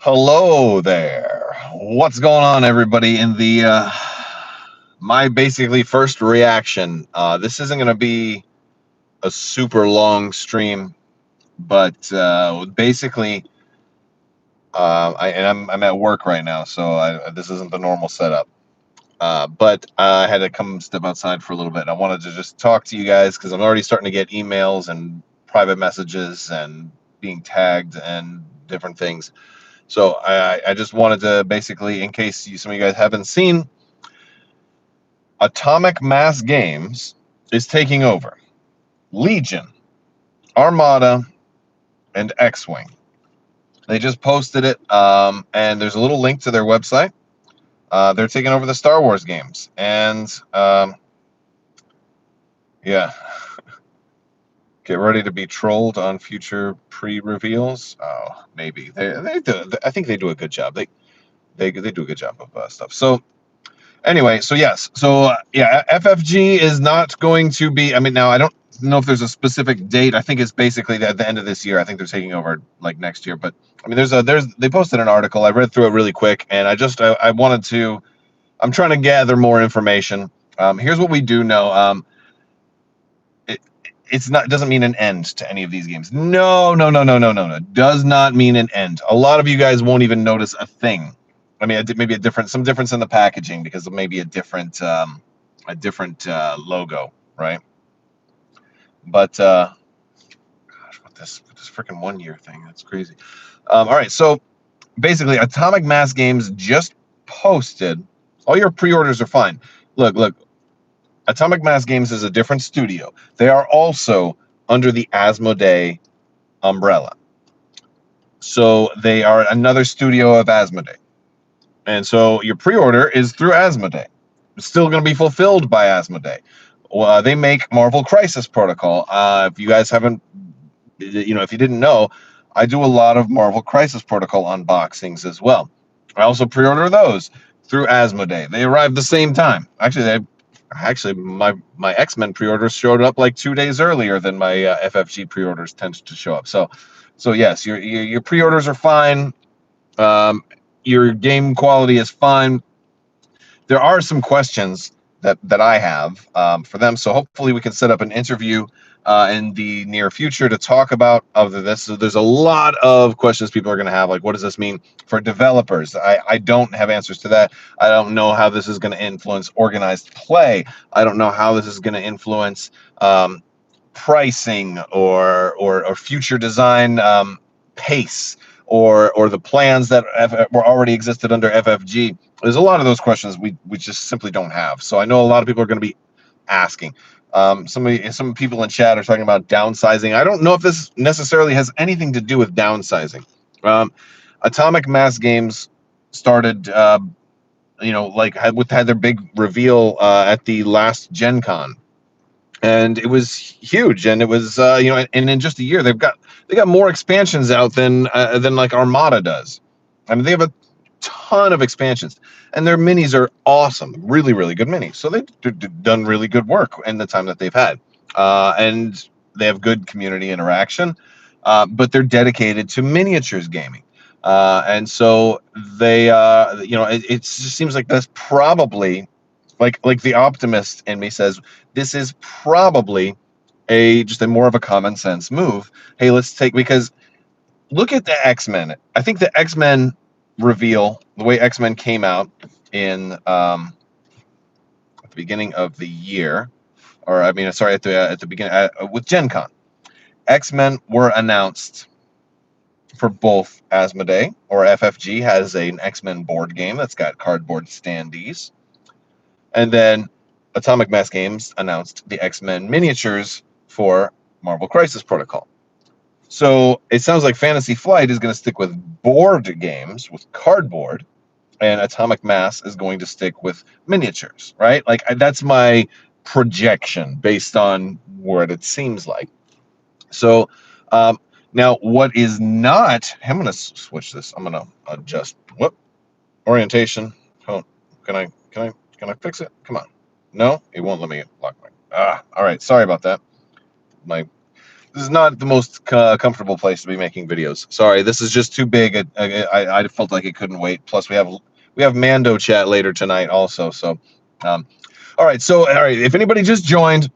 Hello there. What's going on, everybody? In the my basically first reaction. This isn't going to be a super long stream, but basically, I'm at work right now, so this isn't the normal setup. But I had to come step outside for a little bit. I wanted to just talk to you guys because I'm already starting to get emails and private messages and being tagged and different things. So I just wanted to basically, in case some of you guys haven't seen, Atomic Mass Games is taking over Legion, Armada, and X-Wing. They just posted it, and there's a little link to their website. They're taking over the Star Wars games, and yeah, get ready to be trolled on future pre-reveals. Oh, maybe they do. I think they do a good job. They do a good job of stuff. So anyway, so yes, so yeah, FFG is not going to be. I mean, now I don't know if there's a specific date. I think it's basically at the end of this year. I think they're taking over like next year. But I mean, there's they posted an article. I read through it really quick, and I wanted to. I'm trying to gather more information. Here's what we do know. It, it's not doesn't mean an end to any of these games. No, no, no, no, no, no, no. Does not mean an end. A lot of you guys won't even notice a thing. I mean, maybe some difference in the packaging because of maybe a different logo, right? But gosh, what this freaking 1 year thing? That's crazy. All right, so basically, Atomic Mass Games just posted. All your pre-orders are fine. Look. Atomic Mass Games is a different studio. They are also under the Asmodee umbrella. So they are another studio of Asmodee. And so your pre-order is through Asmodee. It's still going to be fulfilled by Asmodee. They make Marvel Crisis Protocol. If you guys haven't, if you didn't know, I do a lot of Marvel Crisis Protocol unboxings as well. I also pre-order those through Asmodee. They arrive the same time. Actually, my X-Men pre-orders showed up like 2 days earlier than my FFG pre-orders tend to show up. So yes, your pre-orders are fine. Your game quality is fine. There are some questions that I have for them, so hopefully we can set up an interview in the near future to talk about other this. So there's a lot of questions people are going to have, like what does this mean for developers? I don't have answers to that. I don't know how this is going to influence organized play. I don't know how this is going to influence pricing or future design pace or the plans that were already existed under FFG. There's a lot of those questions we just simply don't have. So I know a lot of people are going to be asking. Some people in chat are talking about downsizing. I don't know if this necessarily has anything to do with downsizing. Atomic Mass Games started, had their big reveal at the last Gen Con, and it was huge. And it was, and in just a year they got more expansions out than like Armada does. I mean, they have a ton of expansions, and their minis are awesome, really, really good minis. So they've done really good work in the time that they've had, and they have good community interaction. But they're dedicated to miniatures gaming, and so they, it just seems like that's probably like the optimist in me says this is probably just a more of a common sense move. Hey, let's take because look at the X-Men. I think the X-Men reveal, the way X-Men came out in at the beginning of the year, or I mean, sorry, at the beginning with Gen Con, X-Men were announced for both Asmodee or FFG has an X-Men board game that's got cardboard standees, and then Atomic Mass Games announced the X-Men miniatures for Marvel Crisis Protocol. So it sounds like Fantasy Flight is going to stick with board games with cardboard, and Atomic Mass is going to stick with miniatures, right? Like that's my projection based on what it seems like. So now, what is not? I'm going to switch this. I'm going to adjust. Orientation? Oh, can I fix it? Come on. No, it won't let me lock my. All right. Sorry about that. My This is not the most comfortable place to be making videos. Sorry, this is just too big. I felt like it couldn't wait. Plus, we have Mando chat later tonight also. So, um, all right. So, all right. If anybody just joined,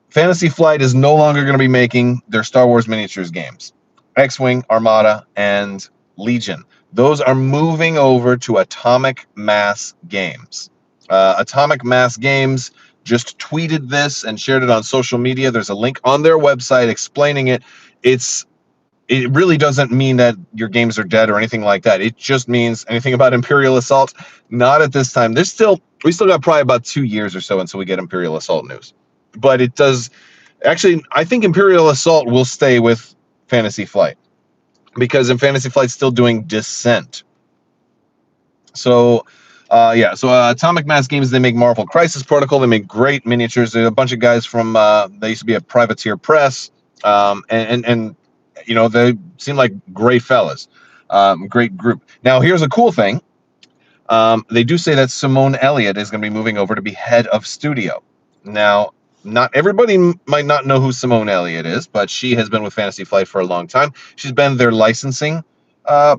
Fantasy Flight is no longer going to be making their Star Wars miniatures games. X-Wing, Armada, and Legion. Those are moving over to Atomic Mass Games. Atomic Mass Games just tweeted this and shared it on social media. There's a link on their website explaining it. It really doesn't mean that your games are dead or anything like that. It just means anything about Imperial Assault, not at this time. We still got probably about 2 years or so until we get Imperial Assault news. But it does actually, I think Imperial Assault will stay with Fantasy Flight because in Fantasy Flight's still doing Descent. So Atomic Mass Games, they make Marvel Crisis Protocol. They make great miniatures. There's a bunch of guys from they used to be at Privateer Press, and you know, they seem like great fellas, great group. Now, here's a cool thing. They do say that Simone Elliott is going to be moving over to be head of studio. Now, not everybody might not know who Simone Elliott is, but she has been with Fantasy Flight for a long time. She's been their licensing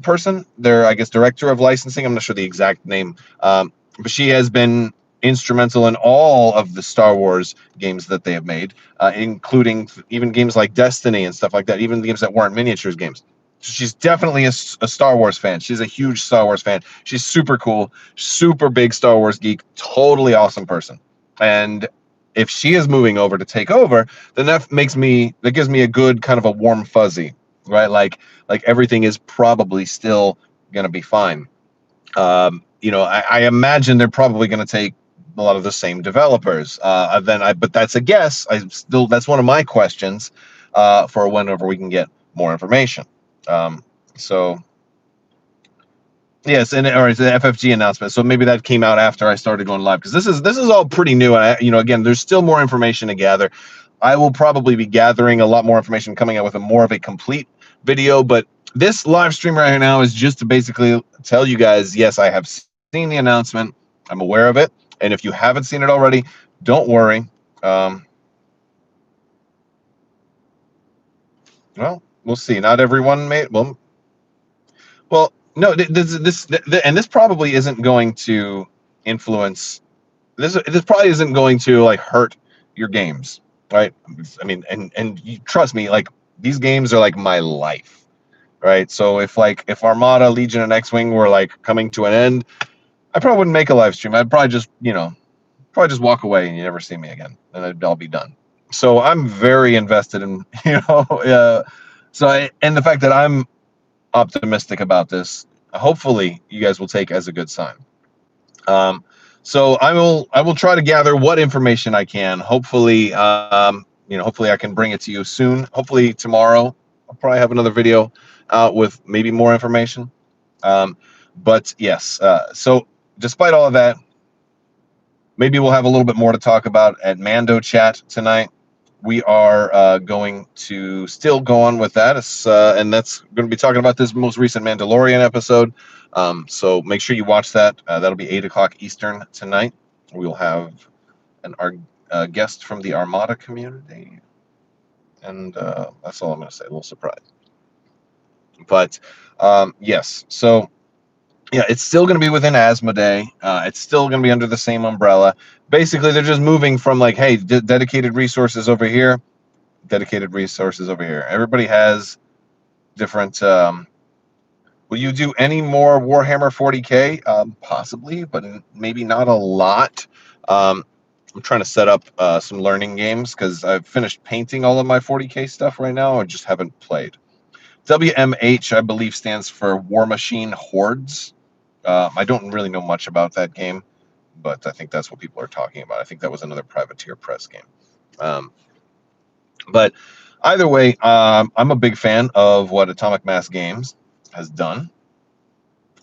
person, their, I guess, director of licensing. I'm not sure the exact name, but she has been instrumental in all of the Star Wars games that they have made, including even games like Destiny and stuff like that, even the games that weren't miniatures games. So she's definitely a Star Wars fan. She's a huge Star Wars fan. She's super cool, super big Star Wars geek, totally awesome person. And if she is moving over to take over, then that gives me a good kind of a warm fuzzy, right? Like everything is probably still going to be fine. You know, I imagine they're probably going to take a lot of the same developers. But that's a guess. That's one of my questions for whenever we can get more information. So yes, and or it's the FFG announcement. So maybe that came out after I started going live because this is all pretty new. And you know, again, there's still more information to gather. I will probably be gathering a lot more information, coming out with more of a complete video. But this live stream right now is just to basically tell you guys, yes, I have seen the announcement. I'm aware of it, and if you haven't seen it already, don't worry. Well, we'll see. Not everyone made well. No, this probably isn't going to influence. This probably isn't going to like hurt your games, right? I mean, and you trust me, like these games are like my life, right? So if Armada, Legion, and X-Wing were like coming to an end, I probably wouldn't make a live stream. I'd probably just walk away and you never see me again, and I'll be done. So I'm very invested in and the fact that I'm optimistic about this, hopefully you guys will take as a good sign. So I will try to gather what information I can. Hopefully, hopefully I can bring it to you soon. Hopefully tomorrow I'll probably have another video out with maybe more information. But yes, so despite all of that, maybe we'll have a little bit more to talk about at Mando chat tonight. We are going to still go on with that, and that's going to be talking about this most recent Mandalorian episode. So make sure you watch that. That'll be 8 o'clock Eastern tonight. We'll have our guest from the Armada community, and that's all I'm going to say. A little surprise, but yes. So yeah, it's still going to be within Asmodee. It's still going to be under the same umbrella. Basically, they're just moving from like, hey, dedicated resources over here, dedicated resources over here. Everybody has different. Will you do any more Warhammer 40K? Possibly, but maybe not a lot. I'm trying to set up some learning games because I've finished painting all of my 40K stuff right now. I just haven't played. WMH, I believe, stands for War Machine Hordes. I don't really know much about that game, but I think that's what people are talking about. I think that was another Privateer Press game. But either way, I'm a big fan of what Atomic Mass Games has done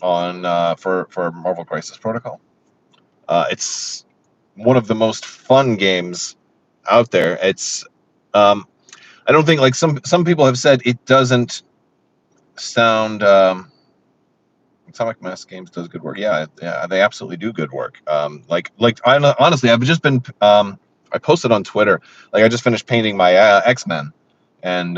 on for Marvel Crisis Protocol. It's one of the most fun games out there. It's I don't think, like some people have said, it doesn't sound. Atomic Mass Games does good work. Yeah, they absolutely do good work. Honestly, I've just been I posted on Twitter, like I just finished painting my X-Men, And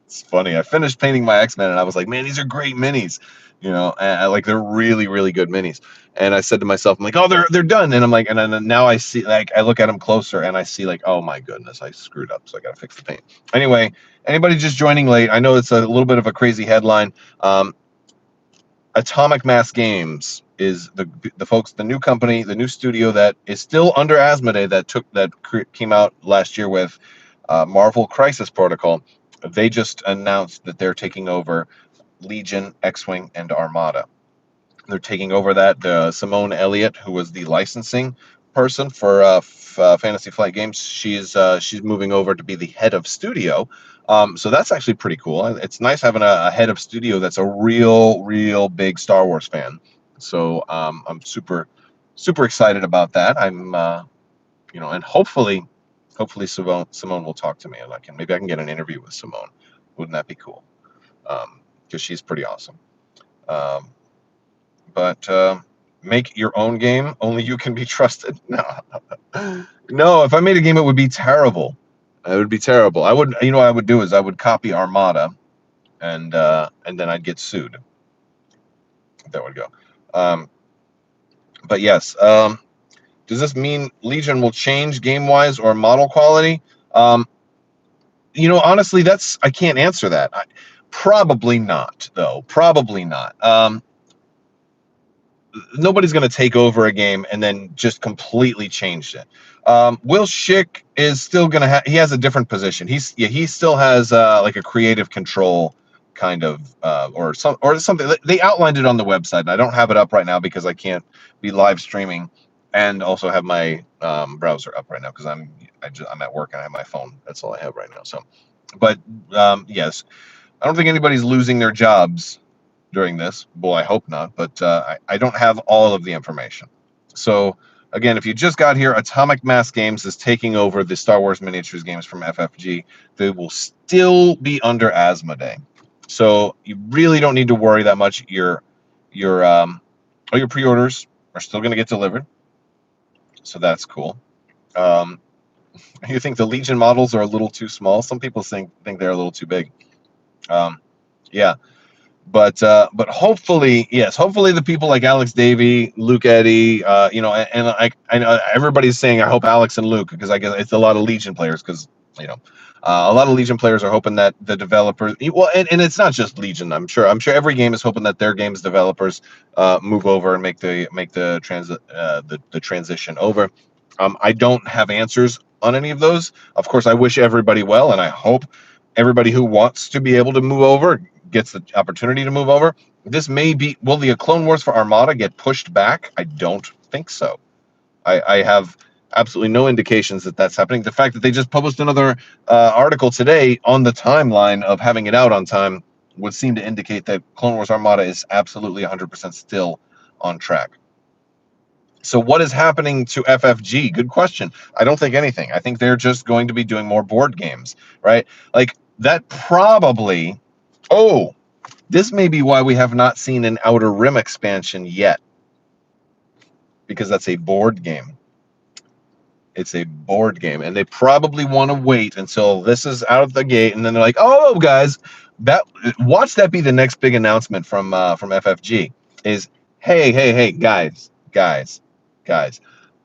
it's funny. I finished painting my X-Men, and I was like, man, these are great minis. And like they're really, really good minis. And I said to myself, I'm like, oh, they're done. And I'm like, and then now I see, like, I look at them closer, and I see, like, oh my goodness, I screwed up, so I got to fix the paint. Anyway, anybody just joining late, I know it's a little bit of a crazy headline. Atomic Mass Games is the folks, the new company, the new studio that is still under Asmodee that came out last year with Marvel Crisis Protocol. They just announced that they're taking over Legion, X-Wing, and Armada. They're taking over that. Simone Elliott, who was the licensing person for Fantasy Flight Games, she's moving over to be the head of studio. So that's actually pretty cool. It's nice having a head of studio that's a real big Star Wars fan. So I'm super excited about that. I'm and hopefully Simone will talk to me, and maybe I can get an interview with Simone. Wouldn't that be cool? Because she's pretty awesome. But make your own game. Only you can be trusted. No. If I made a game, it would be terrible. It would be terrible. I would. What I would do is I would copy Armada, and then I'd get sued. That would go. But yes. Does this mean Legion will change game-wise or model quality? Honestly, I can't answer that. Probably not, though. Probably not. Nobody's going to take over a game and then just completely change it. Will Schick is still going to have. He has a different position. He still has like a creative control kind of or something. They outlined it on the website, and I don't have it up right now because I can't be live streaming and also have my browser up right now because I'm at work and I have my phone. That's all I have right now. So, but yes, I don't think anybody's losing their jobs during this. Well, I hope not, but I don't have all of the information. So again, if you just got here, Atomic Mass Games is taking over the Star Wars miniatures games from FFG. They will still be under Asmodee, so you really don't need to worry that much. Your pre-orders are still going to get delivered, so that's cool. You think the Legion models are a little too small? Some people think they're a little too big. Yeah. But hopefully, yes, hopefully the people like Alex Davey, Luke Eddy, and I know everybody's saying I hope Alex and Luke, because I guess it's a lot of Legion players, because a lot of Legion players are hoping that the developers, and it's not just Legion. I'm sure every game is hoping that their game's developers move over and make the transition over. I don't have answers on any of those. Of course, I wish everybody well, and I hope everybody who wants to be able to move over gets the opportunity to move over. This may be. Will the Clone Wars for Armada get pushed back? I don't think so. I have absolutely no indications that that's happening. The fact that they just published another article today on the timeline of having it out on time would seem to indicate that Clone Wars Armada is absolutely 100% still on track. So what is happening to FFG? Good question. I don't think anything. I think they're just going to be doing more board games, right? Like that probably. Oh, this may be why we have not seen an Outer Rim expansion yet, because that's a board game. It's a board game, and they probably want to wait until this is out of the gate, and then they're like, "Oh, guys, watch that be the next big announcement from FFG is, hey, guys.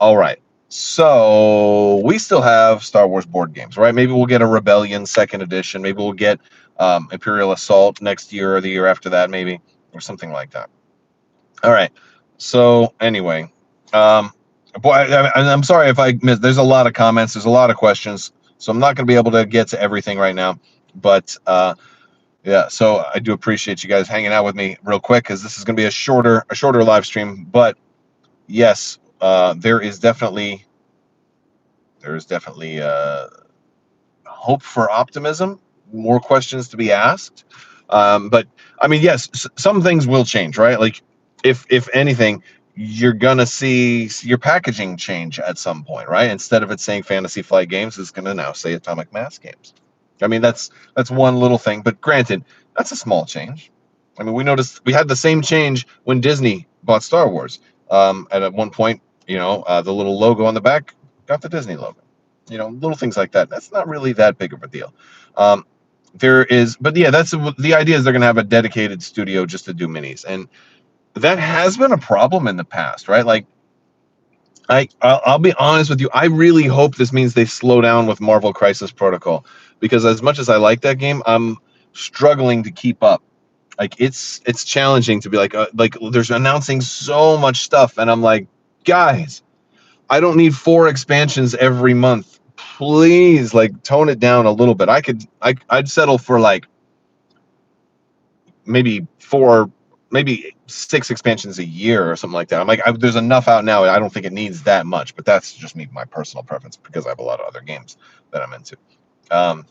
All right, so we still have Star Wars board games, right? Maybe we'll get a Rebellion 2nd edition. Maybe we'll get Imperial Assault next year or the year after that, maybe, or something like that. All right. So anyway, boy, I'm sorry if I missed. There's a lot of comments. There's a lot of questions. So I'm not going to be able to get to everything right now. But yeah, so I do appreciate you guys hanging out with me real quick, because this is going to be a shorter live stream. But yes, there is definitely hope for optimism. More questions to be asked. But I mean, yes, some things will change, right? Like if anything, you're gonna see your packaging change at some point, right? Instead of it saying Fantasy Flight Games, it's gonna now say Atomic Mass Games. I mean, that's one little thing, but granted, that's a small change. I mean, we had the same change when Disney bought Star Wars. And at one point, the little logo on the back got the Disney logo. little things like that. That's not really that big of a deal. But yeah, that's the idea is they're going to have a dedicated studio just to do minis, and that has been a problem in the past, right? Like, I'll be honest with you. I really hope this means they slow down with Marvel Crisis Protocol, because as much as I like that game, I'm struggling to keep up. Like, it's challenging to be like there's announcing so much stuff, and I'm like, guys, I don't need 4 expansions every month. Please, like, tone it down a little bit. I'd settle for like maybe 4, maybe 6 expansions a year or something like that. I'm like, there's enough out now. I don't think it needs that much, but that's just me, my personal preference, because I have a lot of other games that I'm into. Um,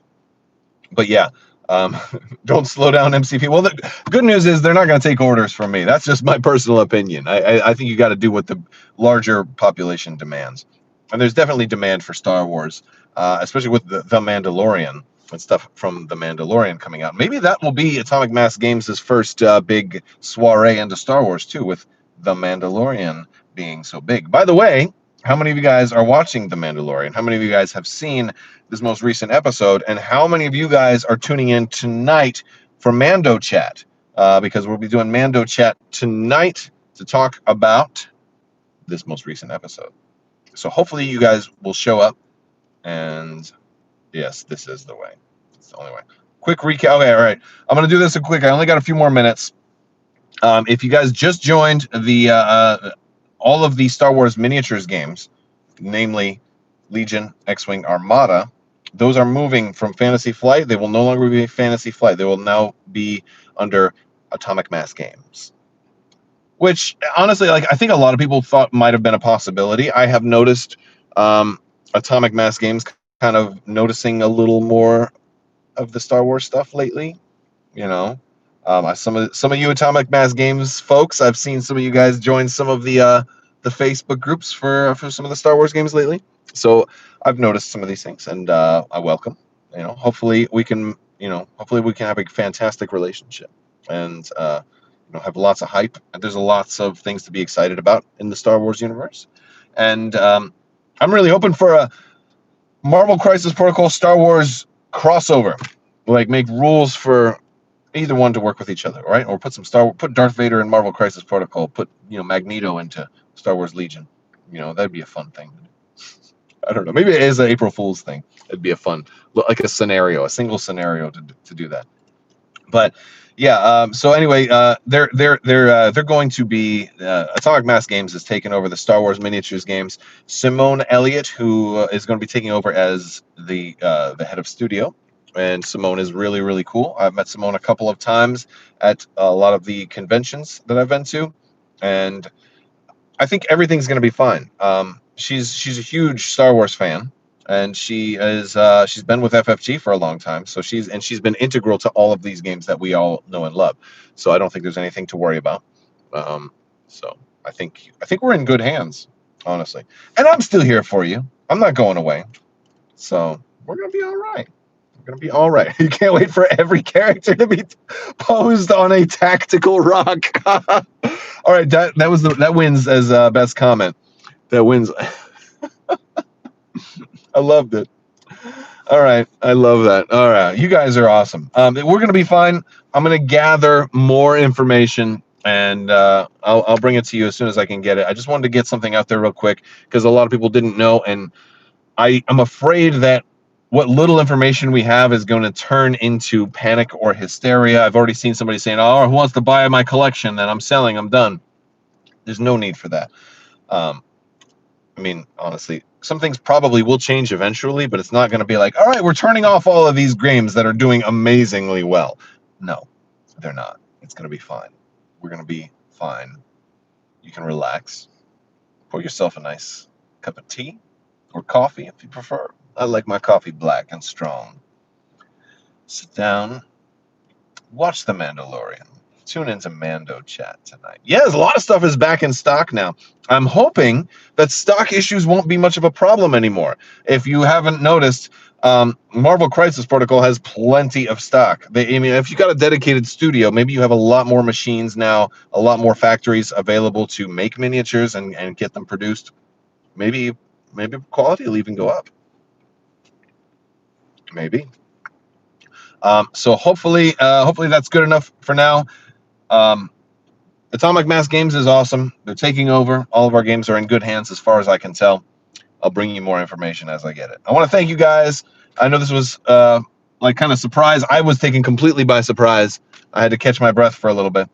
but yeah, um, don't slow down MCP. Well, the good news is they're not going to take orders from me. That's just my personal opinion. I think you got to do what the larger population demands, and there's definitely demand for Star Wars, especially with the Mandalorian and stuff from the Mandalorian coming out. Maybe that will be Atomic Mass Games' first big soiree into Star Wars too, with the Mandalorian being so big. By the way, how many of you guys are watching the Mandalorian? How many of you guys have seen this most recent episode, and how many of you guys are tuning in tonight for Mando Chat? Because we'll be doing Mando Chat tonight to talk about this most recent episode. So hopefully you guys will show up, and yes, this is the way. It's the only way. Quick recap. Okay, all right. I'm going to do this quick. I only got a few more minutes. If you guys just joined all of the Star Wars miniatures games, namely Legion, X-Wing, Armada, those are moving from Fantasy Flight. They will no longer be Fantasy Flight. They will now be under Atomic Mass Games, which honestly, like, I think a lot of people thought might have been a possibility. I have noticed Atomic Mass Games kind of noticing a little more of the Star Wars stuff lately. Some of you Atomic Mass Games folks, I've seen some of you guys join some of the Facebook groups for some of the Star Wars games lately. So I've noticed some of these things, and I welcome. Hopefully we can have a fantastic relationship, and have lots of hype. And there's lots of things to be excited about in the Star Wars universe, and I'm really hoping for a Marvel Crisis Protocol Star Wars crossover, like make rules for either one to work with each other, right? Or put Darth Vader in Marvel Crisis Protocol, put Magneto into Star Wars Legion. That'd be a fun thing. I don't know. Maybe it is an April Fool's thing. It'd be a single scenario to do that. But yeah. So anyway, they're going to be Atomic Mass Games is taking over the Star Wars miniatures games. Simone Elliott, who is going to be taking over as the head of studio. And Simone is really, really cool. I've met Simone a couple of times at a lot of the conventions that I've been to, and I think everything's going to be fine. She's a huge Star Wars fan, and she's been with FFG for a long time. So she's been integral to all of these games that we all know and love. So I don't think there's anything to worry about. So I think we're in good hands, honestly. And I'm still here for you. I'm not going away. So we're gonna be all right. Gonna be all right. You can't wait for every character to be posed on a tactical rock. All right, that wins as best comment. That wins. I loved it. All right, I love that. All right, you guys are awesome. We're gonna be fine. I'm gonna gather more information, and I'll bring it to you as soon as I can get it. I just wanted to get something out there real quick because a lot of people didn't know, and I'm afraid that what little information we have is going to turn into panic or hysteria. I've already seen somebody saying, "Oh, who wants to buy my collection? Then I'm selling. I'm done." There's no need for that. I mean, honestly, some things probably will change eventually, but it's not going to be like, "All right, we're turning off all of these games that are doing amazingly well." No, they're not. It's going to be fine. We're going to be fine. You can relax. Pour yourself a nice cup of tea or coffee if you prefer. I like my coffee black and strong. Sit down, watch The Mandalorian. Tune into Mando Chat tonight. Yes, a lot of stuff is back in stock now. I'm hoping that stock issues won't be much of a problem anymore. If you haven't noticed, Marvel Crisis Protocol has plenty of stock. If you got a dedicated studio, maybe you have a lot more machines now, a lot more factories available to make miniatures and get them produced. Maybe quality will even go up. maybe. So hopefully that's good enough for now. Atomic Mass Games is awesome. They're taking over. All of our games are in good hands as far as I can tell. I'll bring you more information as I get it. I want to thank you guys. I know this was like kind of surprise. I was taken completely by surprise. I had to catch my breath for a little bit.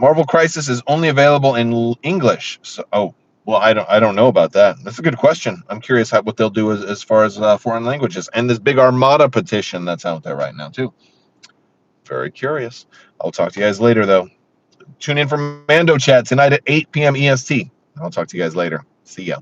Marvel Crisis is only available in English. So, well, I don't know about that. That's a good question. I'm curious what they'll do as far as foreign languages and this big Armada petition that's out there right now too. Very curious. I'll talk to you guys later though. Tune in for Mando Chat tonight at 8 p.m. EST. I'll talk to you guys later. See ya.